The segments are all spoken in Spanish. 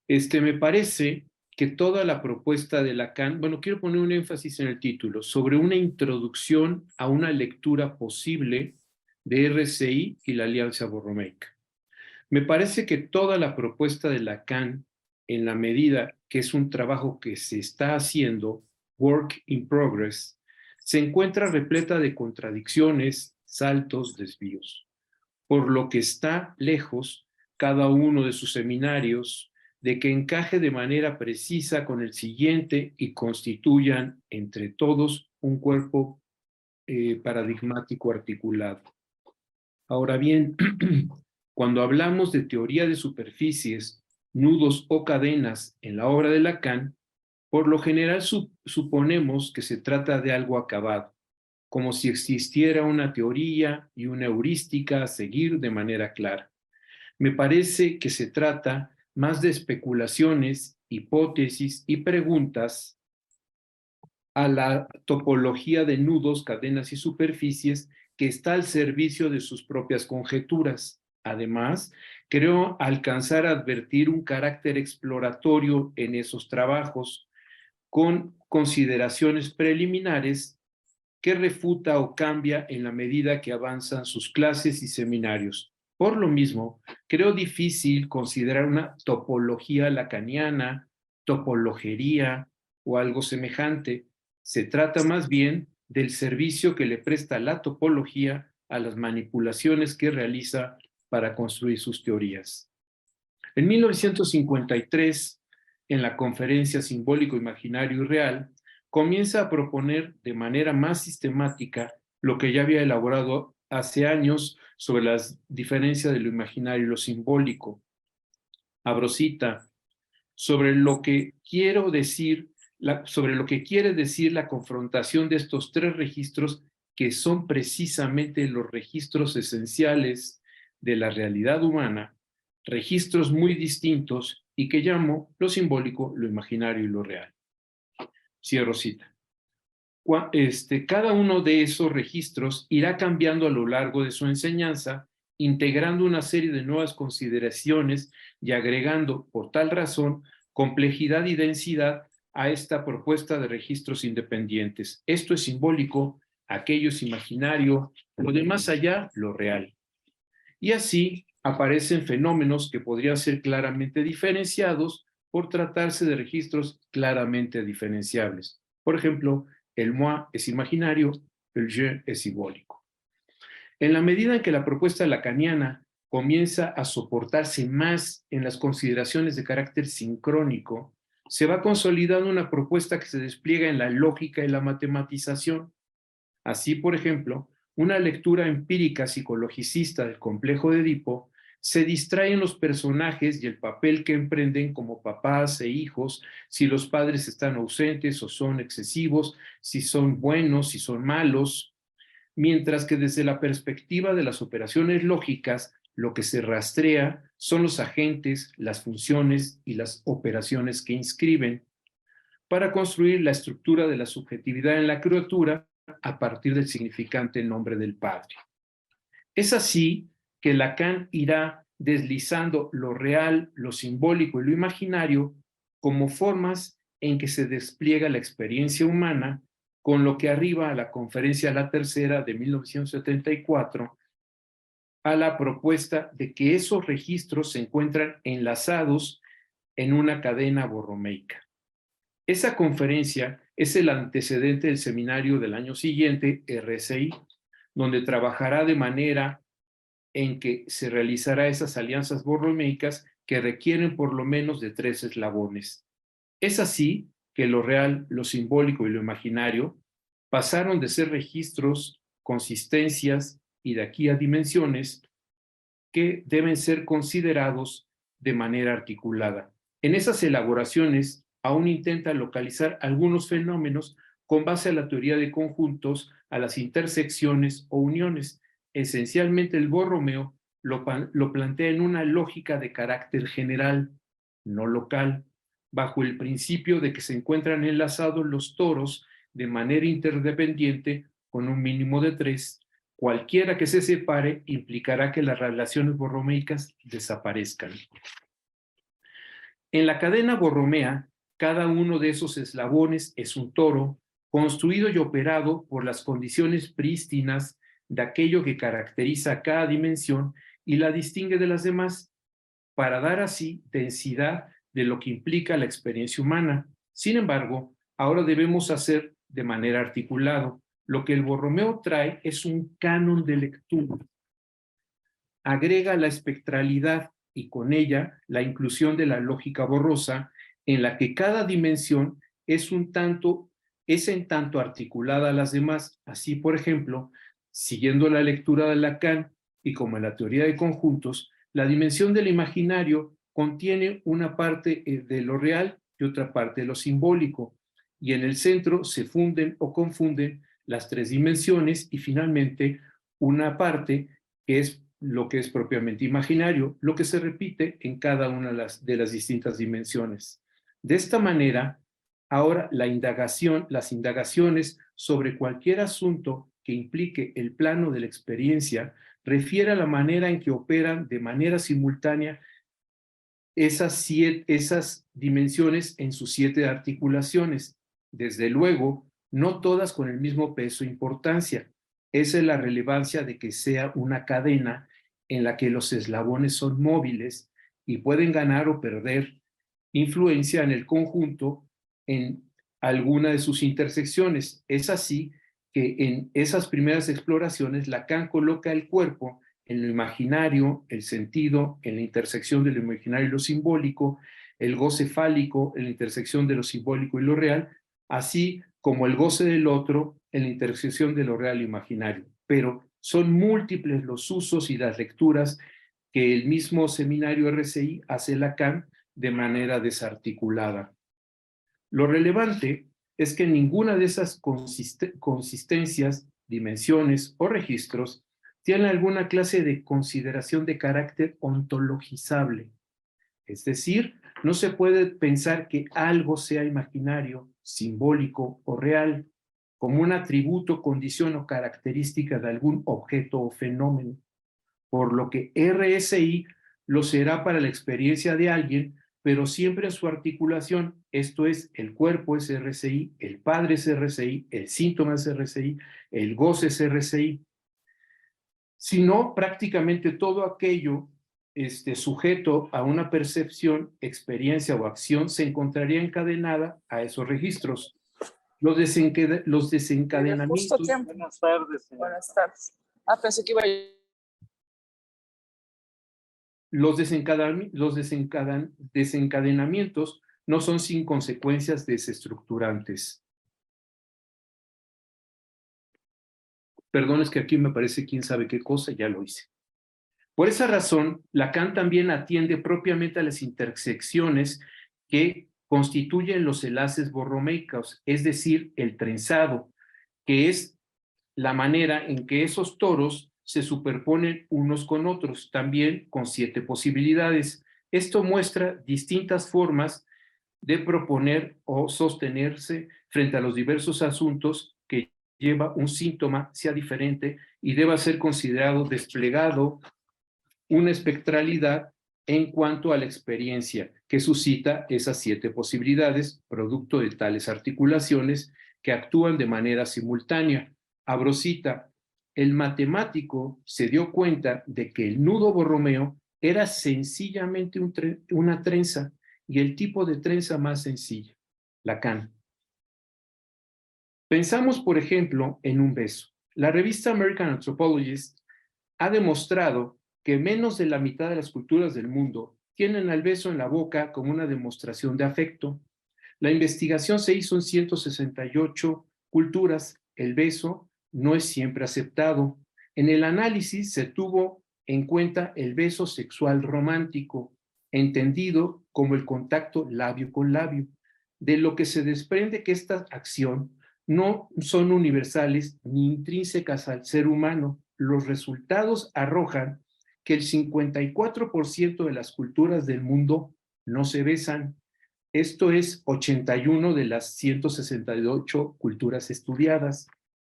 Me parece que toda la propuesta de Lacan, bueno, quiero poner un énfasis en el título, sobre una introducción a una lectura posible de RCI y la Alianza Borromeica. Me parece que toda la propuesta de Lacan, en la medida que es un trabajo que se está haciendo, work in progress, se encuentra repleta de contradicciones, saltos, desvíos, por lo que está lejos cada uno de sus seminarios de que encaje de manera precisa con el siguiente y constituyan entre todos un cuerpo paradigmático articulado. Ahora bien, cuando hablamos de teoría de superficies, nudos o cadenas en la obra de Lacan, por lo general suponemos que se trata de algo acabado, como si existiera una teoría y una heurística a seguir de manera clara. Me parece que se trata más de especulaciones, hipótesis y preguntas a la topología de nudos, cadenas y superficies que está al servicio de sus propias conjeturas. Además, creo alcanzar a advertir un carácter exploratorio en esos trabajos con consideraciones preliminares que refuta o cambia en la medida que avanzan sus clases y seminarios. Por lo mismo, creo difícil considerar una topología lacaniana, topologería o algo semejante. Se trata más bien del servicio que le presta la topología a las manipulaciones que realiza para construir sus teorías. En 1953, en la conferencia Simbólico, Imaginario y Real, comienza a proponer de manera más sistemática lo que ya había elaborado hace años sobre las diferencias de lo imaginario y lo simbólico. Abro cita, sobre lo que quiero decir, sobre lo que quiere decir la confrontación de estos tres registros que son precisamente los registros esenciales de la realidad humana, registros muy distintos y que llamo lo simbólico, lo imaginario y lo real. Cierro cita. Cada uno de esos registros irá cambiando a lo largo de su enseñanza, integrando una serie de nuevas consideraciones y agregando, por tal razón, complejidad y densidad a esta propuesta de registros independientes. Esto es simbólico, aquello es imaginario, lo de más allá, lo real. Y así aparecen fenómenos que podrían ser claramente diferenciados por tratarse de registros claramente diferenciables. Por ejemplo, el moi es imaginario, el je es simbólico. En la medida en que la propuesta lacaniana comienza a soportarse más en las consideraciones de carácter sincrónico, se va consolidando una propuesta que se despliega en la lógica y la matematización. Así, por ejemplo, una lectura empírica psicologicista del complejo de Edipo se distrae en los personajes y el papel que emprenden como papás e hijos, si los padres están ausentes o son excesivos, si son buenos, si son malos, mientras que desde la perspectiva de las operaciones lógicas, lo que se rastrea son los agentes, las funciones y las operaciones que inscriben para construir la estructura de la subjetividad en la criatura a partir del significante nombre del Padre. Es así que Lacan irá deslizando lo real, lo simbólico y lo imaginario como formas en que se despliega la experiencia humana, con lo que arriba a la conferencia La Tercera de 1974 a la propuesta de que esos registros se encuentran enlazados en una cadena borromeica. Esa conferencia es el antecedente del seminario del año siguiente, RCI, donde trabajará de manera en que se realizará esas alianzas borromeicas que requieren por lo menos de 3 eslabones. Es así que lo real, lo simbólico y lo imaginario pasaron de ser registros, consistencias y de aquí a dimensiones que deben ser considerados de manera articulada. En esas elaboraciones aún intenta localizar algunos fenómenos con base a la teoría de conjuntos, a las intersecciones o uniones. Esencialmente el Borromeo lo plantea en una lógica de carácter general, no local, bajo el principio de que se encuentran enlazados los toros de manera interdependiente con un mínimo de 3. Cualquiera que se separe implicará que las relaciones borromeicas desaparezcan. En la cadena borromea, cada uno de esos eslabones es un toro, construido y operado por las condiciones prístinas de aquello que caracteriza a cada dimensión y la distingue de las demás, para dar así densidad de lo que implica la experiencia humana. Sin embargo, ahora debemos hacer de manera articulada. Lo que el Borromeo trae es un canon de lectura. Agrega la espectralidad y con ella la inclusión de la lógica borrosa, en la que cada dimensión es en tanto articulada a las demás. Así, por ejemplo, siguiendo la lectura de Lacan y como en la teoría de conjuntos, la dimensión del imaginario contiene una parte de lo real y otra parte de lo simbólico, y en el centro se funden o confunden las tres dimensiones y finalmente una parte que es lo que es propiamente imaginario, lo que se repite en cada una de las distintas dimensiones. De esta manera, ahora las indagaciones sobre cualquier asunto que implique el plano de la experiencia refiere a la manera en que operan de manera simultánea esas dimensiones en sus 7 articulaciones. Desde luego, no todas con el mismo peso e importancia. Esa es la relevancia de que sea una cadena en la que los eslabones son móviles y pueden ganar o perder influencia en el conjunto en alguna de sus intersecciones. Es así que en esas primeras exploraciones Lacan coloca el cuerpo en lo imaginario, el sentido, en la intersección de lo imaginario y lo simbólico, el goce fálico en la intersección de lo simbólico y lo real, así como el goce del otro en la intersección de lo real e imaginario. Pero son múltiples los usos y las lecturas que el mismo seminario RCI hace Lacan de manera desarticulada. Lo relevante es que ninguna de esas consistencias, dimensiones o registros tiene alguna clase de consideración de carácter ontologizable. Es decir, no se puede pensar que algo sea imaginario, simbólico o real, como un atributo, condición o característica de algún objeto o fenómeno, por lo que RSI lo será para la experiencia de alguien, pero siempre en su articulación, esto es, el cuerpo es RSI, el padre es RSI, el síntoma es RSI, el goce es RSI, sino prácticamente todo aquello sujeto a una percepción, experiencia o acción se encontraría encadenada a esos registros. Los Justo desencadenamientos. Buenas tardes. Buenas tardes. Pensé que iba a... Los desencadenamientos no son sin consecuencias desestructurantes. Perdón, es que aquí me parece quién sabe qué cosa, ya lo hice. Por esa razón, Lacan también atiende propiamente a las intersecciones que constituyen los enlaces borromeicos, es decir, el trenzado, que es la manera en que esos toros se superponen unos con otros, también con 7 posibilidades. Esto muestra distintas formas de proponer o sostenerse frente a los diversos asuntos que lleva un síntoma, sea diferente y deba ser considerado desplegado una espectralidad en cuanto a la experiencia que suscita esas 7 posibilidades, producto de tales articulaciones que actúan de manera simultánea. Abro cita, el matemático se dio cuenta de que el nudo borromeo era sencillamente una trenza y el tipo de trenza más sencilla, Lacan. Pensamos, por ejemplo, en un beso. La revista American Anthropologist ha demostrado que menos de la mitad de las culturas del mundo tienen al beso en la boca como una demostración de afecto. La investigación se hizo en 168 culturas. El beso no es siempre aceptado. En el análisis se tuvo en cuenta el beso sexual romántico, entendido como el contacto labio con labio, de lo que se desprende que esta acción no son universales ni intrínsecas al ser humano. Los resultados arrojan que el 54% de las culturas del mundo no se besan. Esto es 81 de las 168 culturas estudiadas.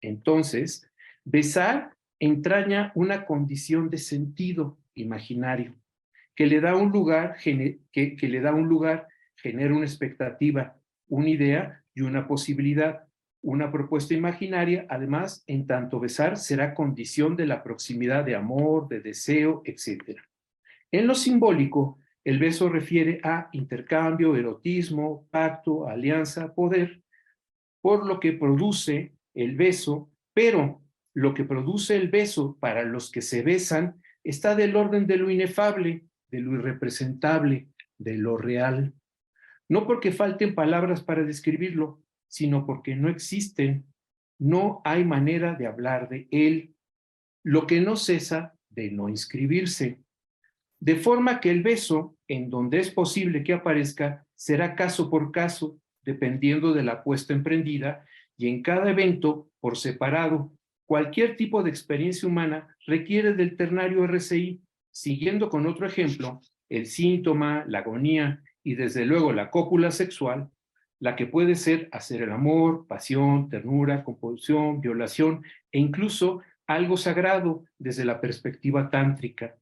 Entonces, besar entraña una condición de sentido imaginario. que le da un lugar, genera una expectativa, una idea y una posibilidad, una propuesta imaginaria. Además, en tanto besar será condición de la proximidad de amor, de deseo, etc. En lo simbólico, el beso refiere a intercambio, erotismo, pacto, alianza, poder, por lo que produce el beso, pero lo que produce el beso para los que se besan está del orden de lo inefable, de lo irrepresentable, de lo real. No porque falten palabras para describirlo, sino porque no existen, no hay manera de hablar de él, lo que no cesa de no inscribirse. De forma que el beso, en donde es posible que aparezca, será caso por caso, dependiendo de la apuesta emprendida, y en cada evento, por separado. Cualquier tipo de experiencia humana requiere del ternario RCI, siguiendo con otro ejemplo, el síntoma, la agonía y desde luego la cópula sexual, la que puede ser hacer el amor, pasión, ternura, compulsión, violación e incluso algo sagrado desde la perspectiva tántrica.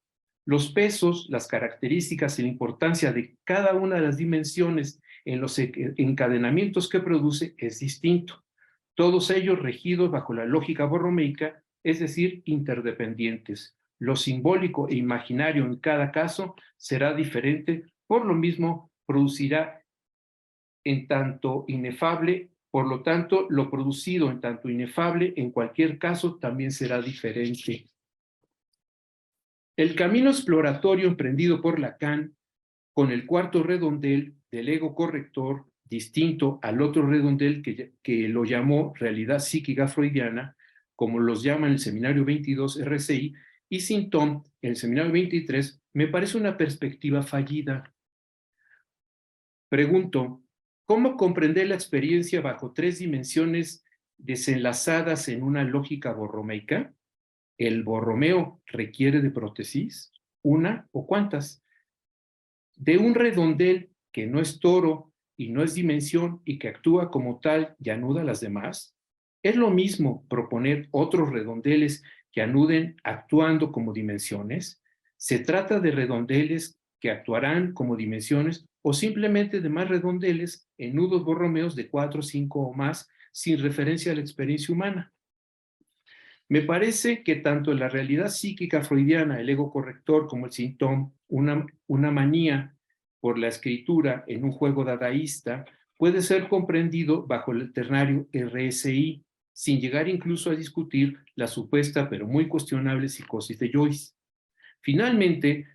Los pesos, las características y la importancia de cada una de las dimensiones en los encadenamientos que produce es distinto. Todos ellos regidos bajo la lógica borromeica, es decir, interdependientes. Lo simbólico e imaginario en cada caso será diferente, por lo mismo producirá en tanto inefable, por lo tanto, lo producido en tanto inefable en cualquier caso también será diferente. El camino exploratorio emprendido por Lacan con el cuarto redondel del ego corrector, distinto al otro redondel que lo llamó realidad psíquica freudiana, como los llama en el seminario 22 RCI, y Sintom en el seminario 23, me parece una perspectiva fallida. Pregunto, ¿cómo comprender la experiencia bajo tres dimensiones desenlazadas en una lógica borromeica? ¿El borromeo requiere de prótesis? ¿Una o cuántas? De un redondel que no es toro y no es dimensión y que actúa como tal y anuda a las demás, ¿es lo mismo proponer otros redondeles que anuden actuando como dimensiones? ¿Se trata de redondeles que actuarán como dimensiones o simplemente de más redondeles en nudos borromeos de 4, 5 o más sin referencia a la experiencia humana? Me parece que tanto en la realidad psíquica freudiana, el ego corrector, como el síntoma, una manía por la escritura en un juego dadaísta, puede ser comprendido bajo el ternario RSI, sin llegar incluso a discutir la supuesta pero muy cuestionable psicosis de Joyce. Finalmente,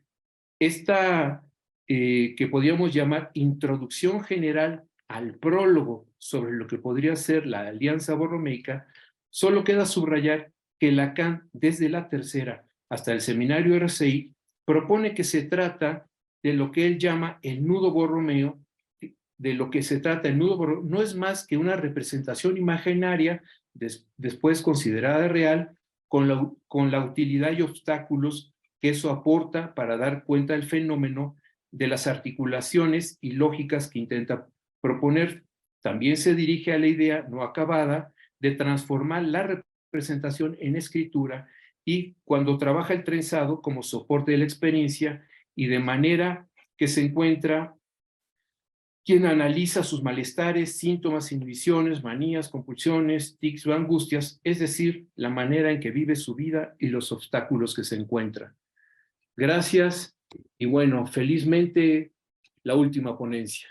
esta que podríamos llamar introducción general al prólogo sobre lo que podría ser la alianza borromeica, solo queda subrayar que Lacan, desde la tercera hasta el seminario RCI, propone que se trata de lo que él llama el nudo borromeo, de lo que se trata el nudo borromeo, no es más que una representación imaginaria, después considerada real, con la utilidad y obstáculos que eso aporta para dar cuenta del fenómeno, de las articulaciones y lógicas que intenta proponer. También se dirige a la idea no acabada de transformar la representación en escritura y cuando trabaja el trenzado como soporte de la experiencia y de manera que se encuentra quien analiza sus malestares, síntomas, inhibiciones, manías, compulsiones, tics o angustias, es decir, la manera en que vive su vida y los obstáculos que se encuentra. Gracias y bueno, felizmente la última ponencia.